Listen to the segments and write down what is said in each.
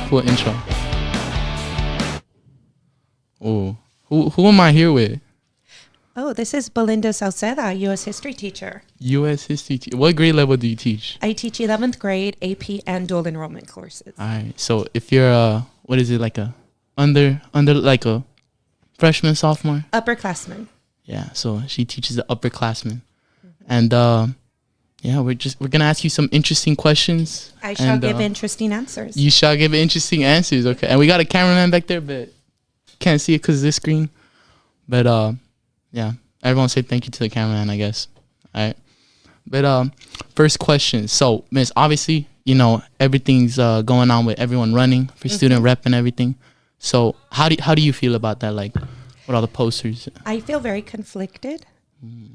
full intro. Oh, who am I here with? Oh, this is Belinda Sauceda, U.S. history teacher. U.S. history. What grade level do you teach? I teach 11th grade AP and dual enrollment courses. All right. So if you're what is it, like a under like a freshman, sophomore? Upperclassmen. Yeah. So she teaches the upperclassmen, and yeah, we're gonna ask you some interesting questions. I shall give interesting answers. You shall give interesting answers. Okay. And we got a cameraman back there, but can't see it because of this screen. But yeah, everyone say thank you to the cameraman, I guess. All right. But first question. So, Miss, obviously, you know, everything's going on with everyone running for student rep and everything. So how do you feel about that? Like, with all the posters? I feel very conflicted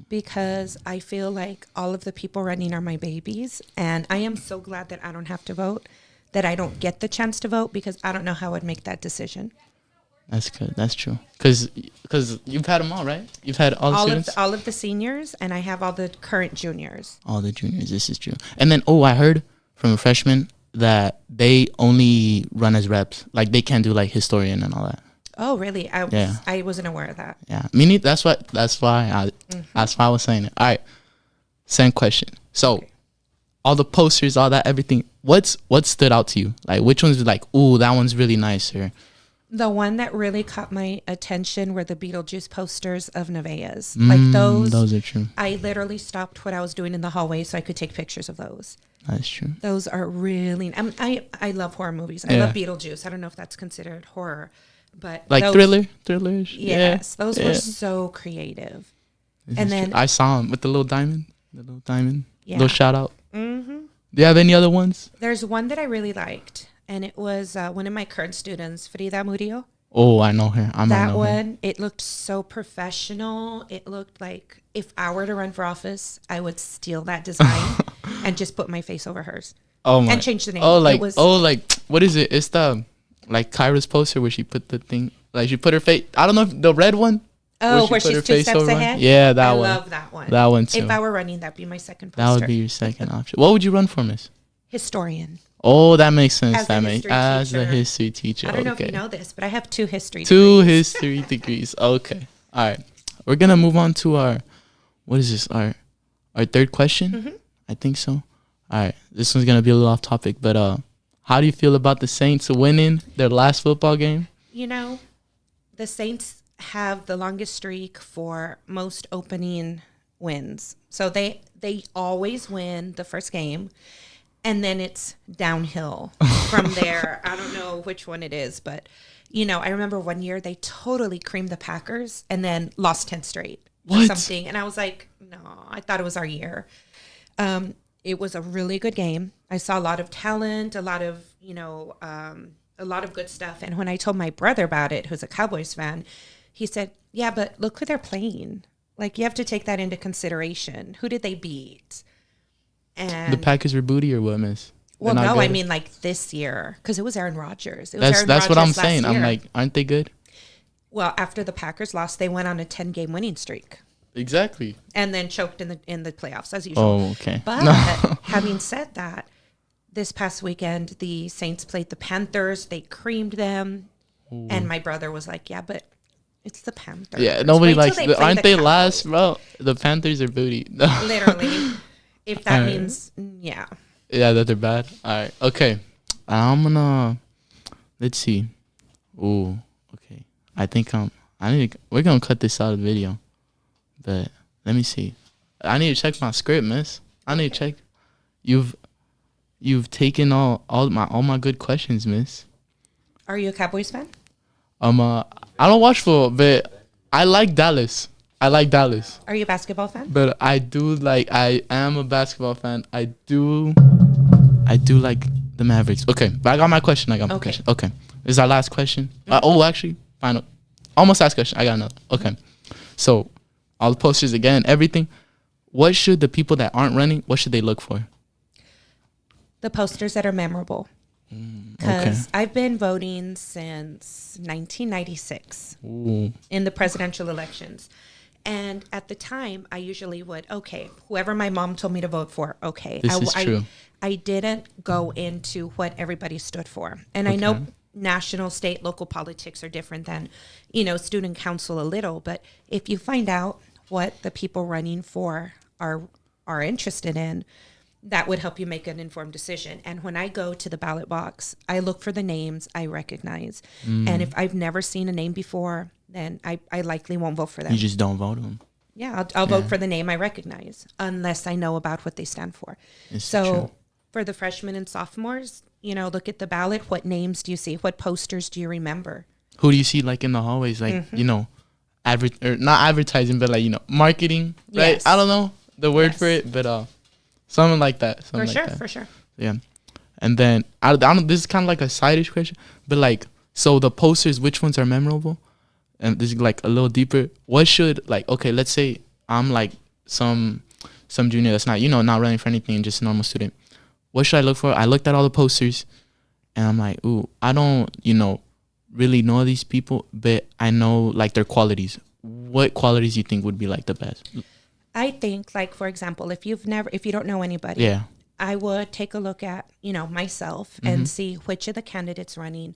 because I feel like all of the people running are my babies. And I am so glad that I don't have to vote, that I don't get the chance to vote, because I don't know how I'd make that decision. That's good. That's true. Because you've had them all, right? You've had all the students? All of the seniors, and I have all the current juniors. All the juniors. This is true. And then, I heard from a freshman that they only run as reps. Like, they can't do, like, historian and all that. Oh, really? I wasn't aware of that. Yeah. Me neither. That's why I was saying it. All right. Same question. So, all the posters, all that, everything, what stood out to you? Like, which ones were like, ooh, that one's really nice, or... The one that really caught my attention were the Beetlejuice posters of Nevaeh's. Like those. Those are true. I literally stopped what I was doing in the hallway so I could take pictures of those. That's true. Those are really. I love horror movies. I love Beetlejuice. I don't know if that's considered horror, but like thrillers. Yes, those were so creative. And then true. I saw him with the little diamond. Yeah. Little shout out. Do you have any other ones? There's one that I really liked. And it was one of my current students, Frida Murillo. Oh, I know her. That one, it looked so professional. It looked like if I were to run for office, I would steal that design and just put my face over hers. Oh my! And change the name. Like what is it? It's the like Kyra's poster where she put the thing, like she put her face. I don't know if the red one. Oh, where she's 2 steps ahead. Yeah, that one. I love that one. That one too. If I were running, that'd be my second poster. That would be your second option. What would you run for, Miss? Historian. Oh, that makes sense. As a history teacher. I don't know if you know this, but I have 2 history degrees. Okay. All right. We're going to move on to our third question. I think so. All right. This one's going to be a little off topic, but how do you feel about the Saints winning their last football game? You know, the Saints have the longest streak for most opening wins. So they always win the first game. And then it's downhill from there. I don't know which one it is, but, you know, I remember one year they totally creamed the Packers and then lost 10 straight or something. And I was like, no, I thought it was our year. It was a really good game. I saw a lot of talent, a lot of good stuff. And when I told my brother about it, who's a Cowboys fan, he said, yeah, but look who they're playing. Like, you have to take that into consideration. Who did they beat? And the Packers were booty or what, Miss? Well, no, I mean like this year, because it was Aaron Rodgers. That's what I'm saying. I'm like, aren't they good? Well, after the Packers lost, they went on a 10-game winning streak. Exactly. And then choked in the playoffs as usual. Oh, okay. But having said that, this past weekend the Saints played the Panthers. They creamed them, and my brother was like, "Yeah, but it's the Panthers." Yeah, nobody likes. Aren't they last, bro? The Panthers are booty. Literally. If that means, yeah. Yeah, that they're bad. All right. Okay. Let's see. Ooh, okay. I think we're going to cut this out of the video. But let me see. I need to check my script, Miss. I need to check. You've taken all my good questions, Miss. Are you a Cowboys fan? I don't watch football, but I like Dallas. Are you a basketball fan? But I am a basketball fan. I do like the Mavericks. Okay, but I got my question. Okay. This is our last question. Actually, final. Almost last question. I got another. Okay. So, all the posters again, everything. What should the people that aren't running, what should they look for? The posters that are memorable. Because I've been voting since 1996 in the presidential elections. And at the time, I usually would, okay, whoever my mom told me to vote for, okay. This is true. I didn't go into what everybody stood for. And I know national, state, local politics are different than, student council a little. But if you find out what the people running for are interested in, that would help you make an informed decision. And when I go to the ballot box, I look for the names I recognize. And if I've never seen a name before, then I likely won't vote for them. You just don't vote them. Yeah, I'll vote for the name I recognize unless I know about what they stand for. So for the freshmen and sophomores, look at the ballot. What names do you see? What posters do you remember? Who do you see like in the hallways? Like, not advertising, but like, marketing, right? Yes. I don't know the word for it, but something like that. For sure. Yeah. And then, I don't, this is kind of like a side-ish question, but like, so the posters, which ones are memorable? And this is like a little deeper. What should, like, okay, let's say I'm like some junior that's not, not running for anything, just a normal student. What should I look for? I looked at all the posters and I'm like, ooh, I don't, really know these people, but I know like their qualities. What qualities do you think would be like the best? I think, like, for example, if you don't know anybody, I would take a look at, myself and see which of the candidates running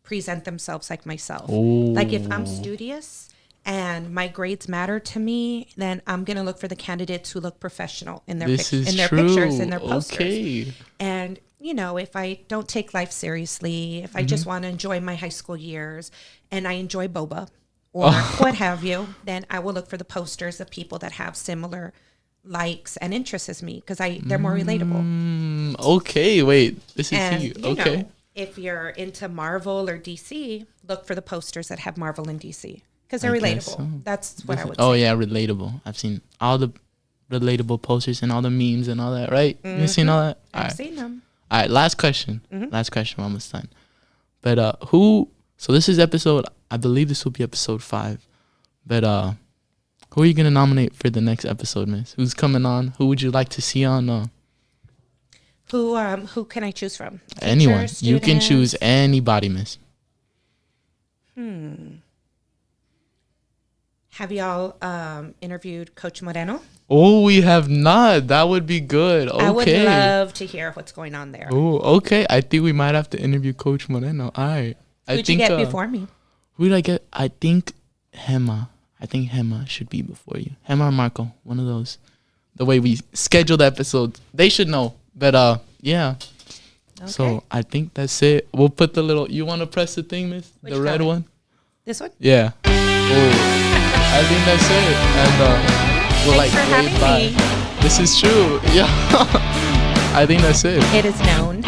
present themselves like myself. Ooh. Like if I'm studious and my grades matter to me, then I'm going to look for the candidates who look professional in their pictures, in their posters. Okay. And, if I don't take life seriously, if I just want to enjoy my high school years and I enjoy boba or what have you, then I will look for the posters of people that have similar likes and interests as me because they're more relatable. Okay, wait. This is you. Okay. If you're into Marvel or DC, look for the posters that have Marvel and DC because they're relatable. So. That's what I would say. Oh, yeah, relatable. I've seen all the relatable posters and all the memes and all that, right? You've seen all that? I've seen them. All right, last question. Last question, we're almost done. But so this is I believe this will be episode 5. But who are you going to nominate for the next episode, miss? Who's coming on? Who would you like to see on? Who can I choose from? Anyone. You can choose anybody, miss. Have y'all interviewed Coach Moreno? Oh, we have not. That would be good. Okay. I would love to hear what's going on there. Oh, okay. I think we might have to interview Coach Moreno. All right. Who'd you get before me? Who did I get? I think Hema. Should be before you. Hema or Marco. One of those. The way we schedule the episodes. They should know. But, yeah. Okay. So, I think that's it. We'll put the little... You want to press the thing, miss? Which the red color? one? This one? Yeah. Oh. I think that's it. And, we'll Thanks for having me. This is true. Yeah. I think that's it. It is known.